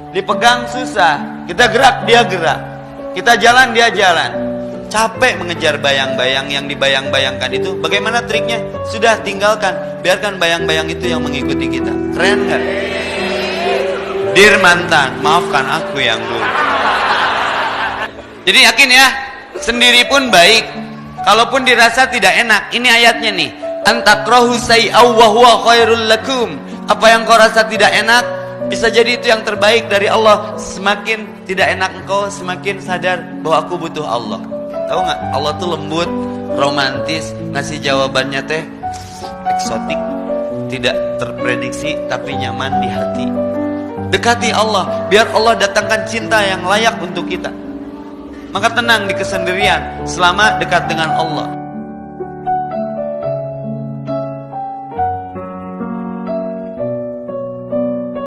Dipegang susah, kita gerak dia gerak, kita jalan dia jalan. Capek mengejar bayang-bayang yang dibayang-bayangkan itu. Bagaimana triknya? Sudah, tinggalkan, biarkan bayang-bayang itu yang mengikuti kita. Keren gak? Dear mantan, maafkan aku yang dulu. Jadi yakin ya, sendiri pun baik. Kalaupun dirasa tidak enak, ini ayatnya nih. Antakrahu say'aw wa huwa khairul lakum. Apa yang kau rasa tidak enak, bisa jadi itu yang terbaik dari Allah. Semakin tidak enak engkau, semakin sadar bahwa aku butuh Allah. Tahu nggak? Allah tuh lembut, romantis, ngasih jawabannya teh eksotik, tidak terprediksi tapi nyaman di hati. Dekati Allah, biar Allah datangkan cinta yang layak untuk kita. Maka tenang di kesendirian selama dekat dengan Allah.